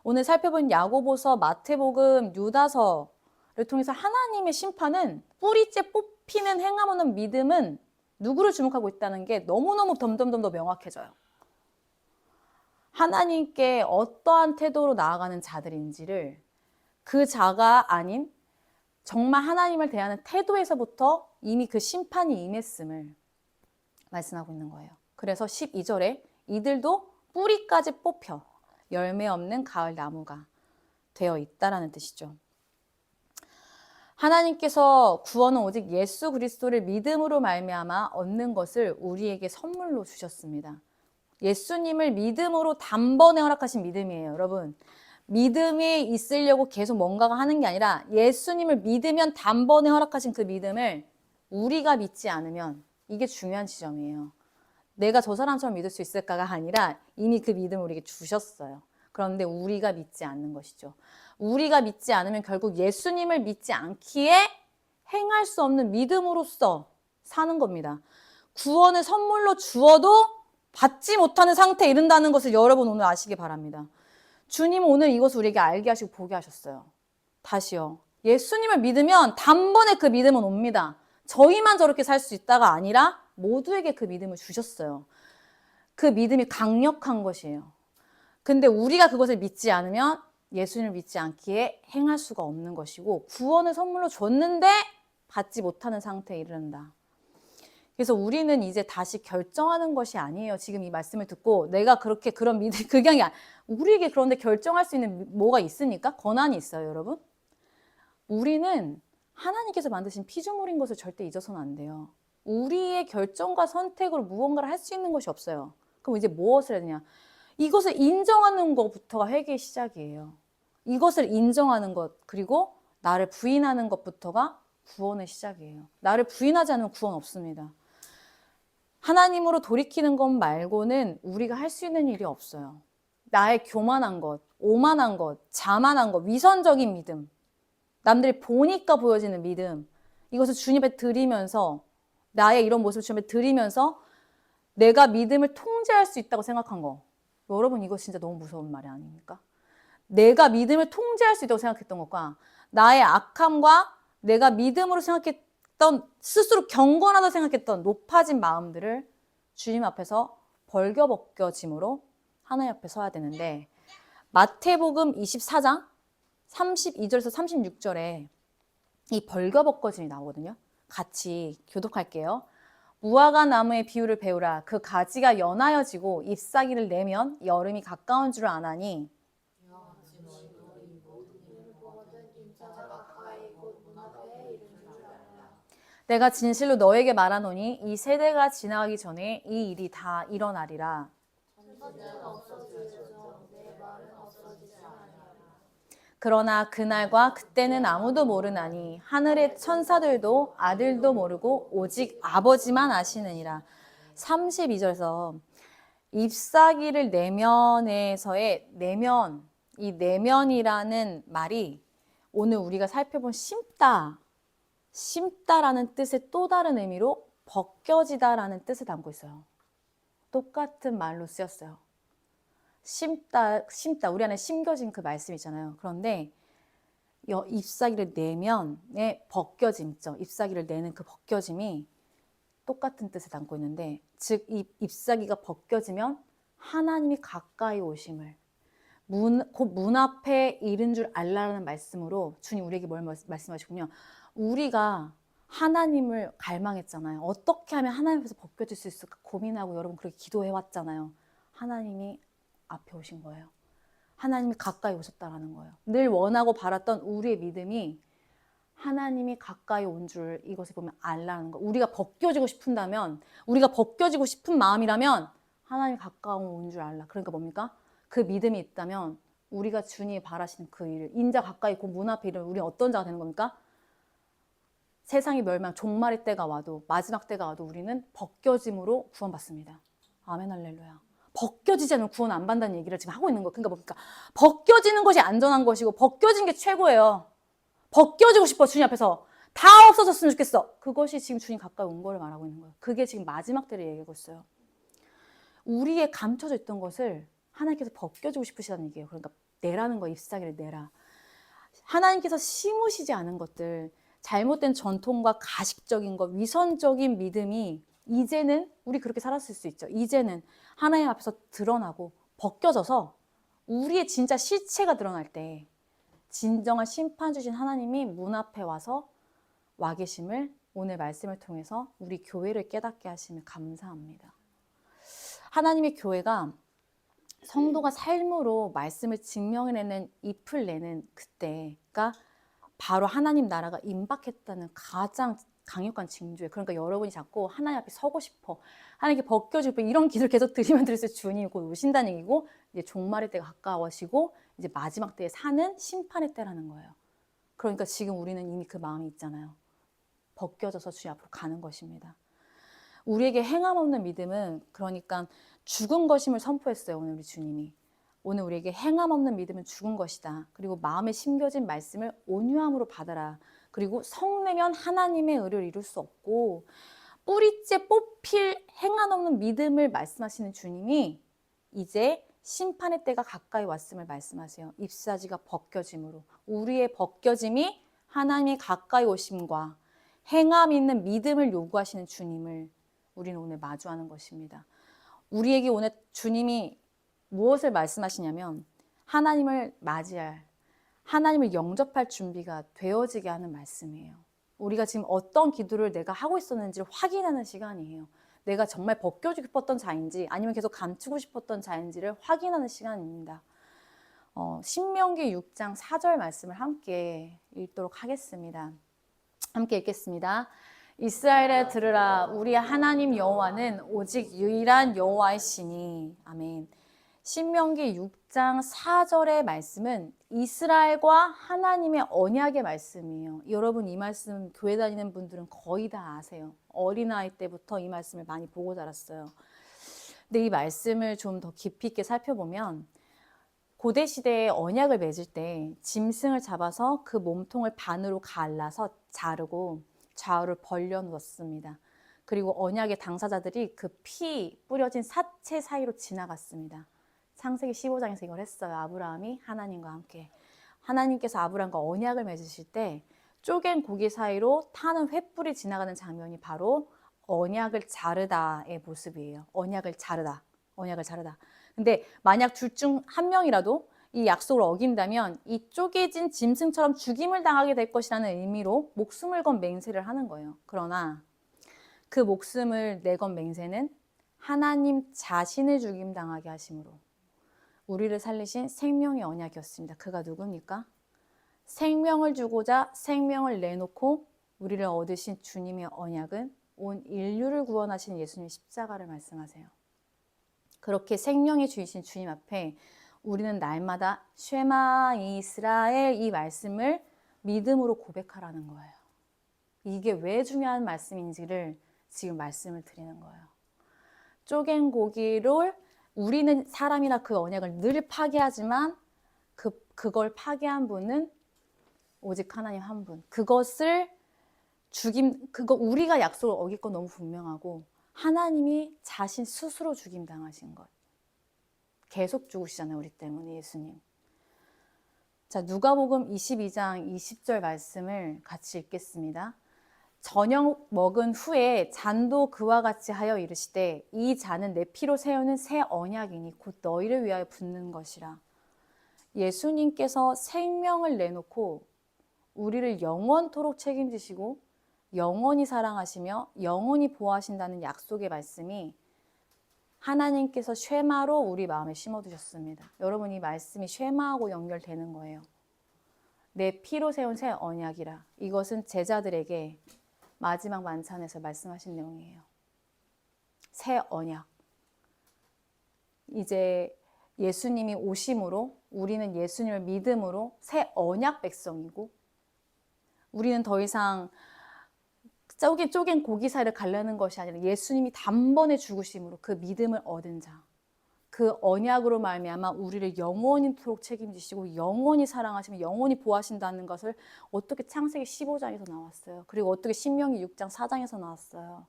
A: 오늘 살펴본 야고보서, 마태복음, 유다서를 통해서 하나님의 심판은 뿌리째 뽑히는 행함 없는 믿음은 누구를 주목하고 있다는 게 너무너무 더 명확해져요. 하나님께 어떠한 태도로 나아가는 자들인지를 그 자가 아닌 정말 하나님을 대하는 태도에서부터 이미 그 심판이 임했음을 말씀하고 있는 거예요. 그래서 12절에 이들도 뿌리까지 뽑혀 열매 없는 가을 나무가 되어 있다라는 뜻이죠. 하나님께서 구원은 오직 예수 그리스도를 믿음으로 말미암아 얻는 것을 우리에게 선물로 주셨습니다. 예수님을 믿음으로 단번에 허락하신 믿음이에요. 여러분, 믿음이 있으려고 계속 뭔가가 하는 게 아니라 예수님을 믿으면 단번에 허락하신 그 믿음을 우리가 믿지 않으면 이게 중요한 지점이에요. 내가 저 사람처럼 믿을 수 있을까가 아니라 이미 그 믿음을 우리에게 주셨어요. 그런데 우리가 믿지 않는 것이죠. 우리가 믿지 않으면 결국 예수님을 믿지 않기에 행할 수 없는 믿음으로써 사는 겁니다. 구원을 선물로 주어도 받지 못하는 상태에 이른다는 것을 여러분 오늘 아시기 바랍니다. 주님은 오늘 이것을 우리에게 알게 하시고 보게 하셨어요. 다시요. 예수님을 믿으면 단번에 그 믿음은 옵니다. 저희만 저렇게 살 수 있다가 아니라 모두에게 그 믿음을 주셨어요. 그 믿음이 강력한 것이에요. 근데 우리가 그것을 믿지 않으면 예수님을 믿지 않기에 행할 수가 없는 것이고 구원을 선물로 줬는데 받지 못하는 상태에 이른다. 그래서 우리는 이제 다시 결정하는 것이 아니에요. 지금 이 말씀을 듣고 내가 그렇게 그런 믿음, 그게 아니라 우리에게 그런데 결정할 수 있는 뭐가 있습니까? 권한이 있어요, 여러분. 우리는 하나님께서 만드신 피조물인 것을 절대 잊어서는 안 돼요. 우리의 결정과 선택으로 무언가를 할 수 있는 것이 없어요. 그럼 이제 무엇을 해야 되냐? 이것을 인정하는 것부터가 회개의 시작이에요. 이것을 인정하는 것, 그리고 나를 부인하는 것부터가 구원의 시작이에요. 나를 부인하지 않으면 구원 없습니다. 하나님으로 돌이키는 것 말고는 우리가 할 수 있는 일이 없어요. 나의 교만한 것, 오만한 것, 자만한 것, 위선적인 믿음, 남들이 보니까 보여지는 믿음, 이것을 주님 앞에 드리면서 나의 이런 모습을 주님 앞에 드리면서 내가 믿음을 통제할 수 있다고 생각한 거. 여러분 이거 진짜 너무 무서운 말이 아닙니까? 내가 믿음을 통제할 수 있다고 생각했던 것과 나의 악함과 내가 믿음으로 생각했던 스스로 경건하다고 생각했던 높아진 마음들을 주님 앞에서 벌겨벗겨짐으로 하나님 앞에 서야 되는데 마태복음 24장 32절에서 36절에 이 벌겨벗겨짐이 나오거든요. 같이 교독할게요. 무화과 나무의 비유를 배우라. 그 가지가 연하여지고 잎사귀를 내면 여름이 가까운 줄 아나니 내가 진실로 너에게 말하노니 이 세대가 지나가기 전에 이 일이 다 일어나리라. 그러나 그날과 그때는 아무도 모르나니 하늘의 천사들도 아들도 모르고 오직 아버지만 아시느니라. 32절에서 잎사귀를 내면에서의 내면, 이 내면이라는 말이 오늘 우리가 살펴본 심다라는 뜻의 또 다른 의미로 벗겨지다라는 뜻을 담고 있어요. 똑같은 말로 쓰였어요. 심다. 우리 안에 심겨진 그 말씀 있잖아요. 그런데 잎사귀를 내면에 벗겨짐 있죠. 잎사귀를 내는 그 벗겨짐이 똑같은 뜻을 담고 있는데 즉 이 잎사귀가 벗겨지면 하나님이 가까이 오심을 곧 문 앞에 이른 줄 알라라는 말씀으로 주님 우리에게 뭘 말씀하시군요. 우리가 하나님을 갈망했잖아요. 어떻게 하면 하나님 앞에서 벗겨질 수 있을까 고민하고 여러분 그렇게 기도해왔잖아요. 하나님이 앞에 오신 거예요. 하나님이 가까이 오셨다라는 거예요. 늘 원하고 바랐던 우리의 믿음이 하나님이 가까이 온 줄 이것을 보면 알라는 거. 우리가 벗겨지고 싶은다면, 우리가 벗겨지고 싶은 마음이라면 하나님 가까운 온 줄 알라. 그러니까 뭡니까? 그 믿음이 있다면 우리가 주님이 바라시는 그 일을 인자 가까이 있고 문 앞에 이르면 우리는 어떤 자가 되는 겁니까? 세상이 멸망 종말의 때가 와도 마지막 때가 와도 우리는 벗겨짐으로 구원받습니다. 아멘 할렐루야. 벗겨지지 않으면 구원 안 받는다는 얘기를 지금 하고 있는 거예요. 그러니까 뭡니까? 벗겨지는 것이 안전한 것이고 벗겨진 게 최고예요. 벗겨지고 싶어 주님 앞에서. 다 없어졌으면 좋겠어. 그것이 지금 주님 가까이 온 거를 말하고 있는 거예요. 그게 지금 마지막 때를 얘기하고 있어요. 우리의 감춰져 있던 것을 하나님께서 벗겨주고 싶으시다는 얘기예요. 그러니까 내라는 거, 잎사귀를 내라. 하나님께서 심으시지 않은 것들, 잘못된 전통과 가식적인 것, 위선적인 믿음이 이제는 우리 그렇게 살았을 수 있죠. 이제는 하나님 앞에서 드러나고 벗겨져서 우리의 진짜 실체가 드러날 때 진정한 심판 주신 하나님이 문 앞에 와서 와 계심을 오늘 말씀을 통해서 우리 교회를 깨닫게 하시면 감사합니다. 하나님의 교회가 성도가 삶으로 말씀을 증명해내는 잎을 내는 그때가 바로 하나님 나라가 임박했다는 가장 강력한 징조예요. 그러니까 여러분이 자꾸 하나님 앞에 서고 싶어, 하나님께 벗겨주고 이런 기도를 계속 드리면 드릴수록 주님이 곧 오신다는 얘기고 이제 종말의 때가 가까워지고 이제 마지막 때에 사는 심판의 때라는 거예요. 그러니까 지금 우리는 이미 그 마음이 있잖아요. 벗겨져서 주님 앞으로 가는 것입니다. 우리에게 행함 없는 믿음은 그러니까 죽은 것임을 선포했어요. 오늘 우리 주님이. 오늘 우리에게 행함 없는 믿음은 죽은 것이다. 그리고 마음에 심겨진 말씀을 온유함으로 받아라. 그리고 성내면 하나님의 의를 이룰 수 없고 뿌리째 뽑힐 행함 없는 믿음을 말씀하시는 주님이 이제 심판의 때가 가까이 왔음을 말씀하세요. 잎사귀가 벗겨짐으로. 우리의 벗겨짐이 하나님의 가까이 오심과 행함 있는 믿음을 요구하시는 주님을 우리는 오늘 마주하는 것입니다. 우리에게 오늘 주님이 무엇을 말씀하시냐면 하나님을 맞이할, 하나님을 영접할 준비가 되어지게 하는 말씀이에요. 우리가 지금 어떤 기도를 내가 하고 있었는지를 확인하는 시간이에요. 내가 정말 벗겨주고 싶었던 자인지 아니면 계속 감추고 싶었던 자인지를 확인하는 시간입니다. 신명기 6장 4절 말씀을 함께 읽도록 하겠습니다. 함께 읽겠습니다. 이스라엘에 들으라. 우리 하나님 여호와는 오직 유일한 여호와이시니. 아멘. 신명기 6장 4절의 말씀은 이스라엘과 하나님의 언약의 말씀이에요. 여러분 이 말씀 교회 다니는 분들은 거의 다 아세요. 어린아이 때부터 이 말씀을 많이 보고 자랐어요. 근데 이 말씀을 좀 더 깊이 있게 살펴보면 고대 시대에 언약을 맺을 때 짐승을 잡아서 그 몸통을 반으로 갈라서 자르고 좌우를 벌려 놓았습니다. 그리고 언약의 당사자들이 그 피 뿌려진 사체 사이로 지나갔습니다. 창세기 15장에서 이걸 했어요. 아브라함이 하나님과 함께. 하나님께서 아브라함과 언약을 맺으실 때 쪼갠 고기 사이로 타는 횃불이 지나가는 장면이 바로 언약을 자르다의 모습이에요. 언약을 자르다. 언약을 자르다. 근데 만약 둘 중 한 명이라도 이 약속을 어긴다면 이 쪼개진 짐승처럼 죽임을 당하게 될 것이라는 의미로 목숨을 건 맹세를 하는 거예요. 그러나 그 목숨을 내건 맹세는 하나님 자신을 죽임 당하게 하심으로 우리를 살리신 생명의 언약이었습니다. 그가 누굽니까? 생명을 주고자 생명을 내놓고 우리를 얻으신 주님의 언약은 온 인류를 구원하신 예수님의 십자가를 말씀하세요. 그렇게 생명의 주이신 주님 앞에 우리는 날마다 쉐마 이스라엘 이 말씀을 믿음으로 고백하라는 거예요. 이게 왜 중요한 말씀인지를 지금 말씀을 드리는 거예요. 쪼갠 고기를 우리는 사람이나 그 언약을 늘 파괴하지만 그걸 파괴한 분은 오직 하나님 한 분. 그것을 우리가 약속을 어길 건 너무 분명하고 하나님이 자신 스스로 죽임 당하신 것. 계속 죽으시잖아요. 우리 때문에 예수님. 자, 누가복음 22장 20절 말씀을 같이 읽겠습니다. 저녁 먹은 후에 잔도 그와 같이 하여 이르시되 이 잔은 내 피로 세우는 새 언약이니 곧 너희를 위하여 붓는 것이라. 예수님께서 생명을 내놓고 우리를 영원토록 책임지시고 영원히 사랑하시며 영원히 보호하신다는 약속의 말씀이 하나님께서 쉐마로 우리 마음에 심어두셨습니다. 여러분 이 말씀이 쉐마하고 연결되는 거예요. 내 피로 세운 새 언약이라. 이것은 제자들에게 마지막 만찬에서 말씀하신 내용이에요. 새 언약. 이제 예수님이 오심으로 우리는 예수님을 믿음으로 새 언약 백성이고 우리는 더 이상 쪼갠 고기 사이를 가르는 것이 아니라 예수님이 단번에 죽으심으로 그 믿음을 얻은 자, 그 언약으로 말미암아 우리를 영원히토록 책임지시고 영원히 사랑하시며 영원히 보호하신다는 것을 어떻게 창세기 15장에서 나왔어요. 그리고 어떻게 신명기 6장 4장에서 나왔어요.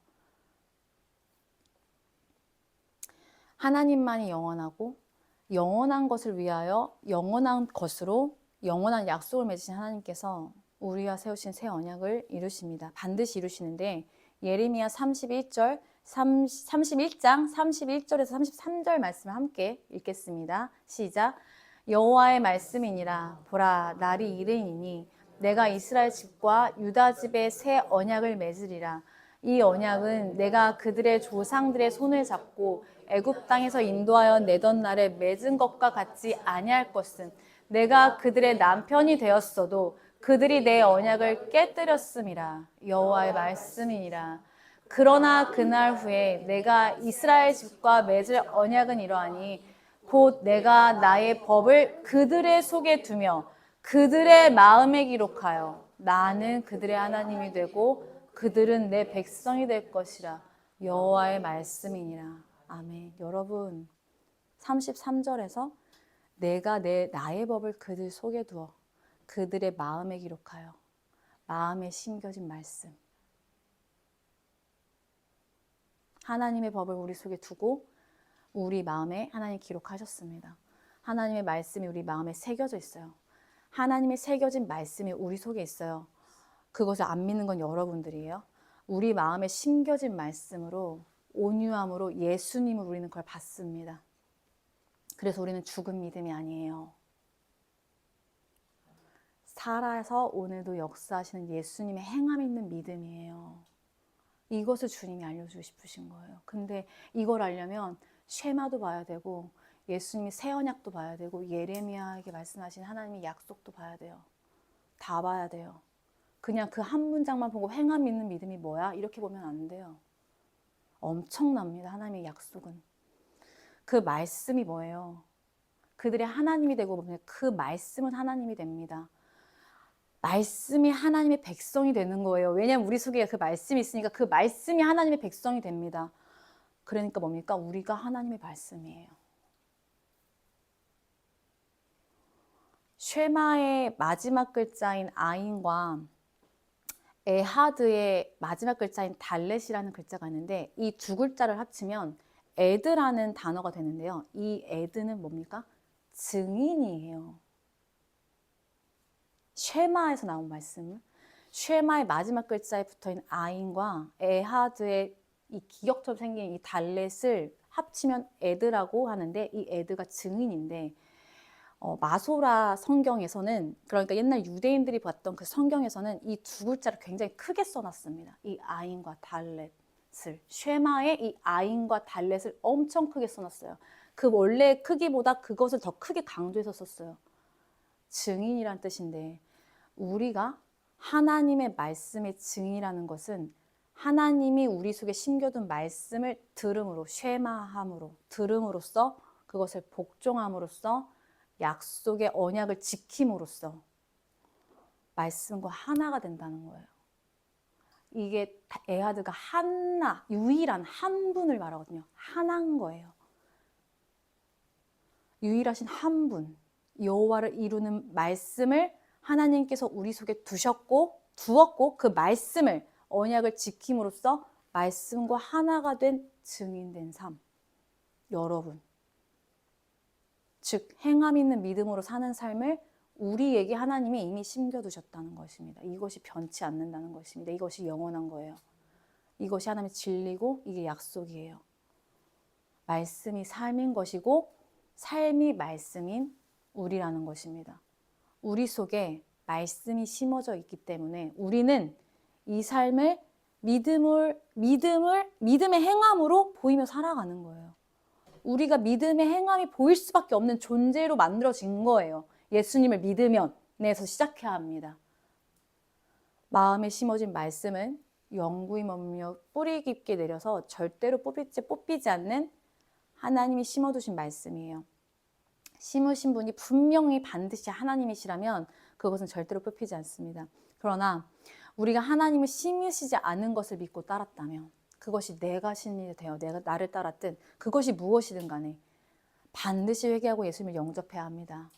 A: 하나님만이 영원하고 영원한 것을 위하여 영원한 것으로 영원한 약속을 맺으신 하나님께서 우리와 세우신 새 언약을 이루십니다. 반드시 이루시는데 예레미야 31장 31절에서 33절 말씀을 함께 읽겠습니다. 시작. 여호와의 말씀이니라. 보라, 날이 이르니니 내가 이스라엘 집과 유다 집에 새 언약을 맺으리라. 이 언약은 내가 그들의 조상들의 손을 잡고 애굽 땅에서 인도하여 내던 날에 맺은 것과 같지 아니할 것은 내가 그들의 남편이 되었어도 그들이 내 언약을 깨뜨렸음이라. 여호와의 말씀이니라. 그러나 그날 후에 내가 이스라엘 집과 맺을 언약은 이러하니 곧 내가 나의 법을 그들의 속에 두며 그들의 마음에 기록하여 나는 그들의 하나님이 되고 그들은 내 백성이 될 것이라. 여호와의 말씀이니라. 아멘. 여러분 33절에서 내가 나의 법을 그들 속에 두어 그들의 마음에 기록하여 마음에 심겨진 말씀. 하나님의 법을 우리 속에 두고 우리 마음에 하나님 기록하셨습니다. 하나님의 말씀이 우리 마음에 새겨져 있어요. 하나님의 새겨진 말씀이 우리 속에 있어요. 그것을 안 믿는 건 여러분들이에요. 우리 마음에 심겨진 말씀으로 온유함으로 예수님을 우리는 그걸 받습니다. 그래서 우리는 죽은 믿음이 아니에요. 살아서 오늘도 역사하시는 예수님의 행함 있는 믿음이에요. 이것을 주님이 알려주고 싶으신 거예요. 근데 이걸 알려면 쉐마도 봐야 되고 예수님이 새 언약도 봐야 되고 예레미야에게 말씀하신 하나님의 약속도 봐야 돼요. 다 봐야 돼요. 그냥 그 한 문장만 보고 행함 있는 믿음이 뭐야? 이렇게 보면 안 돼요. 엄청납니다. 하나님의 약속은. 그 말씀이 뭐예요? 그들의 하나님이 되고 보면 그 말씀은 하나님이 됩니다. 말씀이 하나님의 백성이 되는 거예요. 왜냐하면 우리 속에 그 말씀이 있으니까 그 말씀이 하나님의 백성이 됩니다. 그러니까 뭡니까? 우리가 하나님의 말씀이에요. 쉐마의 마지막 글자인 아인과 에하드의 마지막 글자인 달렛이라는 글자가 있는데 이 두 글자를 합치면 에드라는 단어가 되는데요. 이 에드는 뭡니까? 증인이에요. 쉐마에서 나온 말씀. 쉐마의 마지막 글자에 붙어있는 아인과 에하드의 이 기역처럼 생긴 이 달렛을 합치면 에드라고 하는데 이 에드가 증인인데 마소라 성경에서는 그러니까 옛날 유대인들이 봤던 그 성경에서는 이 두 글자를 굉장히 크게 써놨습니다. 이 아인과 달렛을 쉐마의 이 아인과 달렛을 엄청 크게 써놨어요. 그 원래 크기보다 그것을 더 크게 강조해서 썼어요. 증인이란 뜻인데 우리가 하나님의 말씀의 증인이라는 것은 하나님이 우리 속에 심겨둔 말씀을 들음으로 쉐마함으로 들음으로써 그것을 복종함으로써 약속의 언약을 지킴으로써 말씀과 하나가 된다는 거예요. 이게 에하드가 하나, 유일한 한 분을 말하거든요. 하나인 거예요. 유일하신 한 분, 여호와를 이루는 말씀을 하나님께서 우리 속에 두었고 그 말씀을 언약을 지킴으로써 말씀과 하나가 된 증인된 삶. 여러분. 즉 행함 있는 믿음으로 사는 삶을 우리에게 하나님이 이미 심겨두셨다는 것입니다. 이것이 변치 않는다는 것입니다. 이것이 영원한 거예요. 이것이 하나님의 진리고 이게 약속이에요. 말씀이 삶인 것이고 삶이 말씀인 우리라는 것입니다. 우리 속에 말씀이 심어져 있기 때문에 우리는 이 삶을 믿음의 행함으로 보이며 살아가는 거예요. 우리가 믿음의 행함이 보일 수밖에 없는 존재로 만들어진 거예요. 예수님을 믿으면에서 시작해야 합니다. 마음에 심어진 말씀은 영구히 머물며 뿌리 깊게 내려서 절대로 뽑히지 않는 하나님이 심어두신 말씀이에요. 심으신 분이 분명히 반드시 하나님이시라면 그것은 절대로 뽑히지 않습니다. 그러나 우리가 하나님을 심으시지 않은 것을 믿고 따랐다면 그것이 내가 신이 되어 내가 나를 따랐든 그것이 무엇이든 간에 반드시 회개하고 예수님을 영접해야 합니다.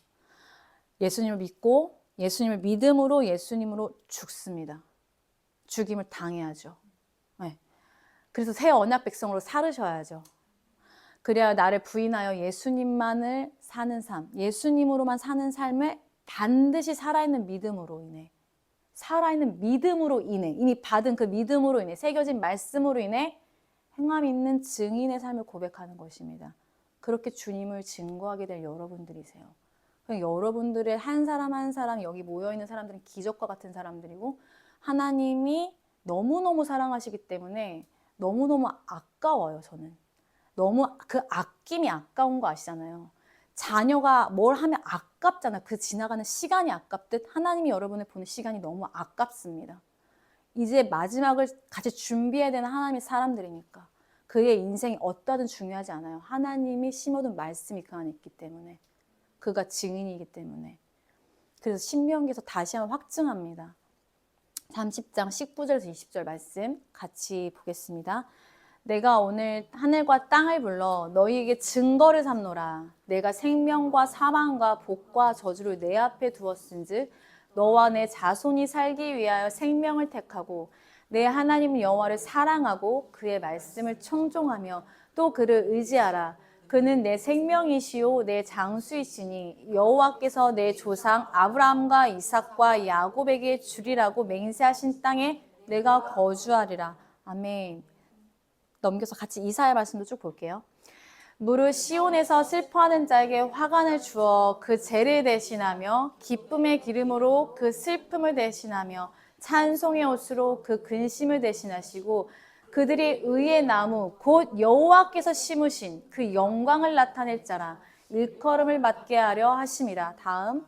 A: 예수님을 믿고 예수님을 믿음으로 예수님으로 죽습니다. 죽임을 당해야죠. 네. 그래서 새 언약 백성으로 살으셔야죠. 그래야 나를 부인하여 예수님만을 사는 삶, 예수님으로만 사는 삶에 반드시 살아있는 믿음으로 인해 이미 받은 그 믿음으로 인해 새겨진 말씀으로 인해 행함 있는 증인의 삶을 고백하는 것입니다. 그렇게 주님을 증거하게 될 여러분들이세요. 여러분들의 한 사람 한 사람 여기 모여있는 사람들은 기적과 같은 사람들이고 하나님이 너무너무 사랑하시기 때문에 너무너무 아까워요. 저는 너무 그 아낌이 아까운 거 아시잖아요. 자녀가 뭘 하면 아깝잖아. 그 지나가는 시간이 아깝듯 하나님이 여러분을 보는 시간이 너무 아깝습니다. 이제 마지막을 같이 준비해야 되는 하나님의 사람들이니까 그의 인생이 어떠하든 중요하지 않아요. 하나님이 심어둔 말씀이 그 안에 있기 때문에 그가 증인이기 때문에. 그래서 신명기에서 다시 한번 확증합니다. 30장 19절에서 20절 말씀 같이 보겠습니다. 내가 오늘 하늘과 땅을 불러 너희에게 증거를 삼노라. 내가 생명과 사망과 복과 저주를 내 앞에 두었은즉 너와 내 자손이 살기 위하여 생명을 택하고 내 하나님 여호와를 사랑하고 그의 말씀을 청종하며 또 그를 의지하라. 그는 내 생명이시요 내 장수이시니 여호와께서 내 조상 아브라함과 이삭과 야곱에게 주리라고 맹세하신 땅에 내가 거주하리라. 아멘. 넘겨서 같이 이사야 말씀도 쭉 볼게요. 무릇 시온에서 슬퍼하는 자에게 화관을 주어 그 죄를 대신하며 기쁨의 기름으로 그 슬픔을 대신하며 찬송의 옷으로 그 근심을 대신하시고 그들이 의의 나무 곧 여호와께서 심으신 그 영광을 나타낼 자라 일컬음을 받게 하려 하심이라. 다음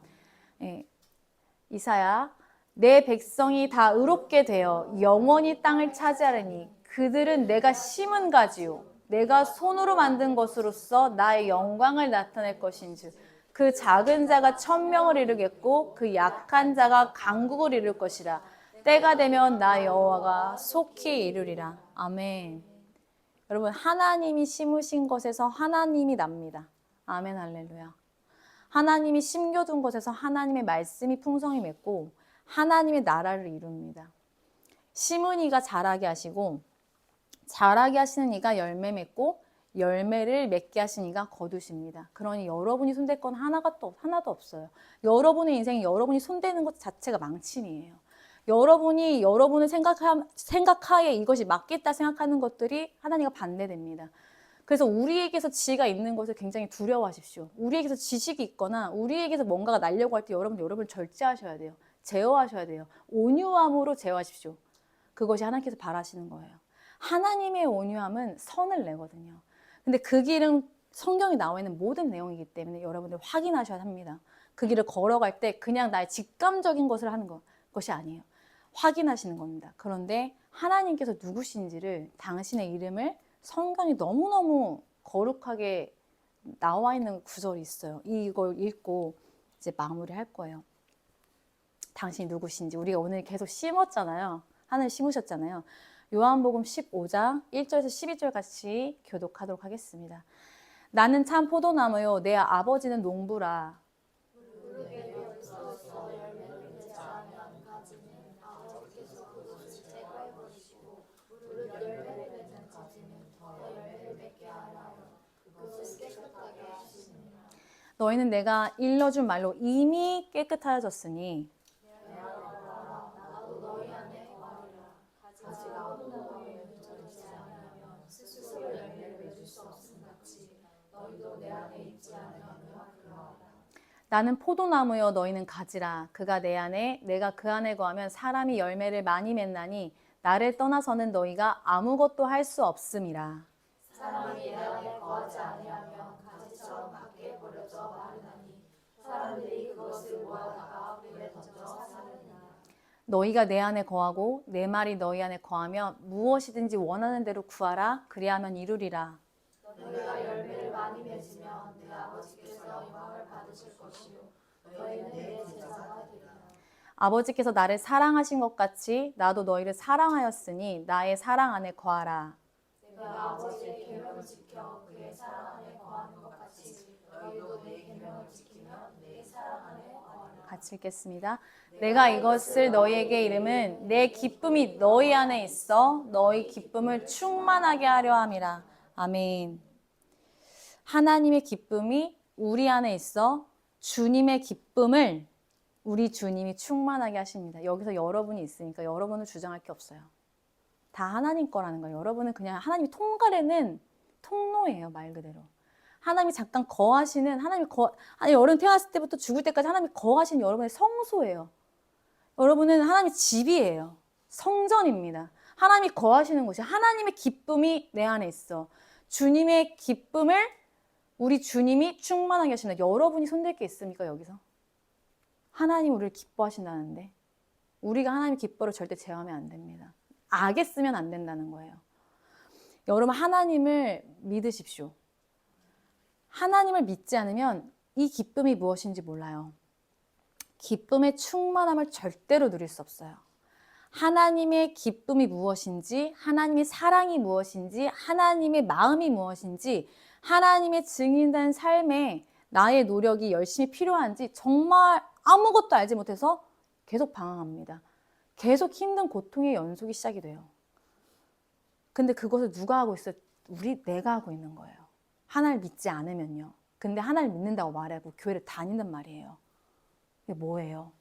A: 이사야 내 백성이 다 의롭게 되어 영원히 땅을 차지하리니 그들은 내가 심은 가지요 내가 손으로 만든 것으로서 나의 영광을 나타낼 것인즉 그 작은 자가 천명을 이루겠고 그 약한 자가 강국을 이룰 것이라. 때가 되면 나 여호와가 속히 이루리라. 아멘. 여러분 하나님이 심으신 것에서 하나님이 납니다. 아멘 할렐루야. 하나님이 심겨둔 것에서 하나님의 말씀이 풍성히 맺고 하나님의 나라를 이룹니다. 심은 이가 자라게 하시고 자라게 하시는 이가 열매 맺고 열매를 맺게 하신 이가 거두십니다. 그러니 여러분이 손댈 건 하나도 없어요. 여러분의 인생이 여러분이 손대는 것 자체가 망침이에요. 여러분이 여러분을 생각하에 이것이 맞겠다 생각하는 것들이 하나님과 반대됩니다. 그래서 우리에게서 지혜가 있는 것을 굉장히 두려워하십시오. 우리에게서 지식이 있거나 우리에게서 뭔가가 나려고 할 때 여러분을 절제하셔야 돼요. 제어하셔야 돼요. 온유함으로 제어하십시오. 그것이 하나님께서 바라시는 거예요. 하나님의 온유함은 선을 내거든요. 근데 그 길은 성경에 나와 있는 모든 내용이기 때문에 여러분들 확인하셔야 합니다. 그 길을 걸어갈 때 그냥 나의 직감적인 것을 하는 것이 아니에요. 확인하시는 겁니다. 그런데 하나님께서 누구신지를 당신의 이름을 성경이 너무너무 거룩하게 나와 있는 구절이 있어요. 이걸 읽고 이제 마무리할 거예요. 당신이 누구신지 우리가 오늘 계속 심었잖아요. 하늘 심으셨잖아요. 요한복음 15장 1절에서 12절 같이 교독하도록 하겠습니다. 나는 참 포도나무요 내 아버지는 농부라. 너희는 내가 일러준 말로 이미 깨끗하여졌으니 나는 포도나무여 너희는 가지라. 그가 내 안에 내가 그 안에 거하면 사람이 열매를 많이 맺나니 나를 떠나서는 너희가 아무것도 할 수 없음이라.
B: 사람이 내 안에 거하지 아니하면 가지처럼 밖에 버려져 마르나니 사람들이 그것을 모아다가 불에 던져 사느니라.
A: 너희가 내 안에 거하고 내 말이 너희 안에 거하면 무엇이든지 원하는 대로 구하라. 그리하면 이루리라.
B: 너희가 열매를 많이 맺으면 내 아버지께서 영광을 받으실 것이요 너희는 내 제자가 되리라.
A: 아버지께서 나를 사랑하신 것 같이 나도 너희를 사랑하였으니 나의 사랑 안에 거하라.
B: 내가 아버지의 계명을 지켜 그의 사랑 안에 거하는 것 같이 너희도 내 계명을 지키면 내 사랑 안에 거하라.
A: 같이 읽겠습니다. 내가 이것을 너희에게 이름은 내 기쁨이 너희 안에 있어 너희 기쁨을 충만하게 하려 함이라. 아멘. 하나님의 기쁨이 우리 안에 있어 주님의 기쁨을 우리 주님이 충만하게 하십니다. 여기서 여러분이 있으니까 여러분을 주장할 게 없어요. 다 하나님 거라는 거예요. 여러분은 그냥 하나님이 통과되는 통로예요, 말 그대로. 하나님이 잠깐 거하시는, 아니, 여러분 태어났을 때부터 죽을 때까지 하나님이 거하시는 여러분의 성소예요. 여러분은 하나님의 집이에요. 성전입니다. 하나님이 거하시는 곳이 하나님의 기쁨이 내 안에 있어. 주님의 기쁨을 우리 주님이 충만하게 하신다. 여러분이 손댈 게 있습니까, 여기서? 하나님 우리를 기뻐하신다는데 우리가 하나님의 기뻐를 절대 제어하면 안 됩니다. 악에 쓰면 안 된다는 거예요. 여러분 하나님을 믿으십시오. 하나님을 믿지 않으면 이 기쁨이 무엇인지 몰라요. 기쁨의 충만함을 절대로 누릴 수 없어요. 하나님의 기쁨이 무엇인지, 하나님의 사랑이 무엇인지, 하나님의 마음이 무엇인지, 하나님의 증인된 삶에 나의 노력이 열심히 필요한지 정말 아무것도 알지 못해서 계속 방황합니다. 계속 힘든 고통의 연속이 시작이 돼요. 근데 그것을 누가 하고 있어요? 내가 하고 있는 거예요. 하나님을 믿지 않으면요. 근데 하나님을 믿는다고 말하고 교회를 다닌단 말이에요. 이게 뭐예요?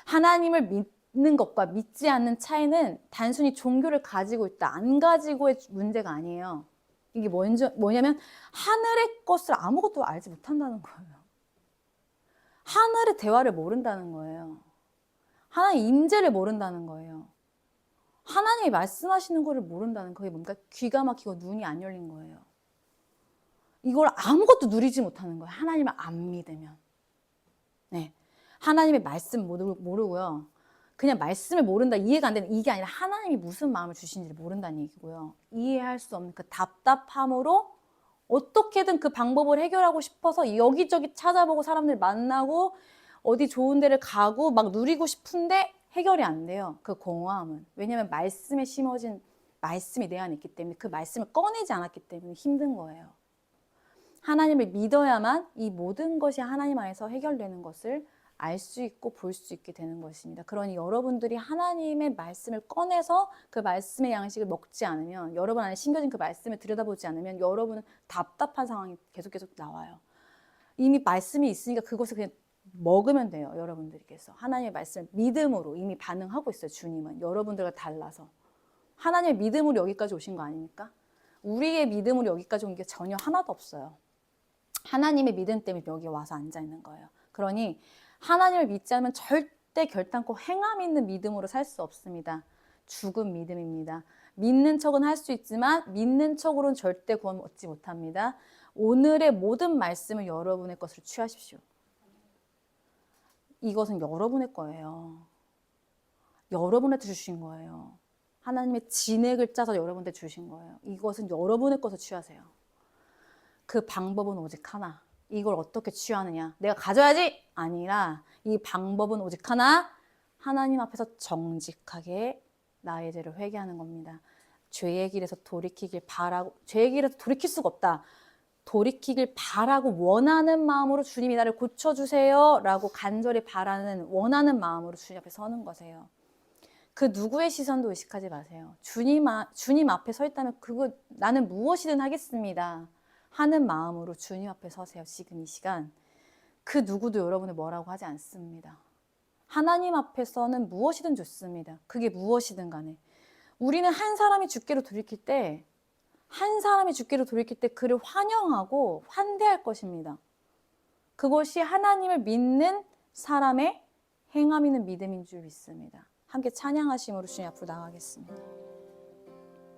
A: 하나님을 믿는 것과 믿지 않는 차이는 단순히 종교를 가지고 있다, 안 가지고의 문제가 아니에요. 이게 뭐냐면 하늘의 것을 아무것도 알지 못한다는 거예요. 하늘의 대화를 모른다는 거예요. 하나님의 임재를 모른다는 거예요. 하나님이 말씀하시는 거를 모른다는 그게 뭔가 귀가 막히고 눈이 안 열린 거예요. 이걸 아무것도 누리지 못하는 거예요. 하나님을 안 믿으면. 네. 하나님의 말씀 모르고요. 그냥 말씀을 모른다, 이해가 안 되는 이게 아니라 하나님이 무슨 마음을 주시는지를 모른다는 얘기고요. 이해할 수 없는 그 답답함으로 어떻게든 그 방법을 해결하고 싶어서 여기저기 찾아보고 사람들 만나고 어디 좋은 데를 가고 막 누리고 싶은데 해결이 안 돼요. 그 공허함은. 왜냐하면 말씀에 심어진 말씀이 내 안에 있기 때문에 그 말씀을 꺼내지 않았기 때문에 힘든 거예요. 하나님을 믿어야만 이 모든 것이 하나님 안에서 해결되는 것을 알 수 있고 볼 수 있게 되는 것입니다. 그러니 여러분들이 하나님의 말씀을 꺼내서 그 말씀의 양식을 먹지 않으면, 여러분 안에 심겨진 그 말씀을 들여다보지 않으면 여러분은 답답한 상황이 계속 나와요. 이미 말씀이 있으니까 그것을 그냥 먹으면 돼요. 여러분들께서 하나님의 말씀을 믿음으로 이미 반응하고 있어요. 주님은 여러분들과 달라서 하나님의 믿음으로 여기까지 오신 거 아닙니까? 우리의 믿음으로 여기까지 온 게 전혀 하나도 없어요. 하나님의 믿음 때문에 여기 와서 앉아 있는 거예요. 그러니 하나님을 믿지 않으면 절대 결단코 행함 있는 믿음으로 살 수 없습니다. 죽은 믿음입니다. 믿는 척은 할 수 있지만 믿는 척으로는 절대 구원 얻지 못합니다. 오늘의 모든 말씀을 여러분의 것으로 취하십시오. 이것은 여러분의 거예요. 여러분한테 주신 거예요. 하나님의 진액을 짜서 여러분한테 주신 거예요. 이것은 여러분의 것을 취하세요. 그 방법은 오직 하나. 이걸 어떻게 취하느냐? 내가 가져야지! 아니라 이 방법은 오직 하나. 하나님 앞에서 정직하게 나의 죄를 회개하는 겁니다. 죄의 길에서 돌이키길 바라고, 죄의 길에서 돌이킬 수가 없다. 돌이키길 바라고 원하는 마음으로 주님이 나를 고쳐주세요 라고 간절히 바라는 원하는 마음으로 주님 앞에 서는 거세요. 그 누구의 시선도 의식하지 마세요. 주님 앞에 서 있다면 그거 나는 무엇이든 하겠습니다 하는 마음으로 주님 앞에 서세요. 지금 이 시간 그 누구도 여러분을 뭐라고 하지 않습니다. 하나님 앞에서는 무엇이든 좋습니다. 그게 무엇이든 간에 우리는 한 사람이 주께로 돌이킬 때 그를 환영하고 환대할 것입니다. 그것이 하나님을 믿는 사람의 행함 있는 믿음인 줄 믿습니다. 함께 찬양하심으로 주님 앞으로 나가겠습니다.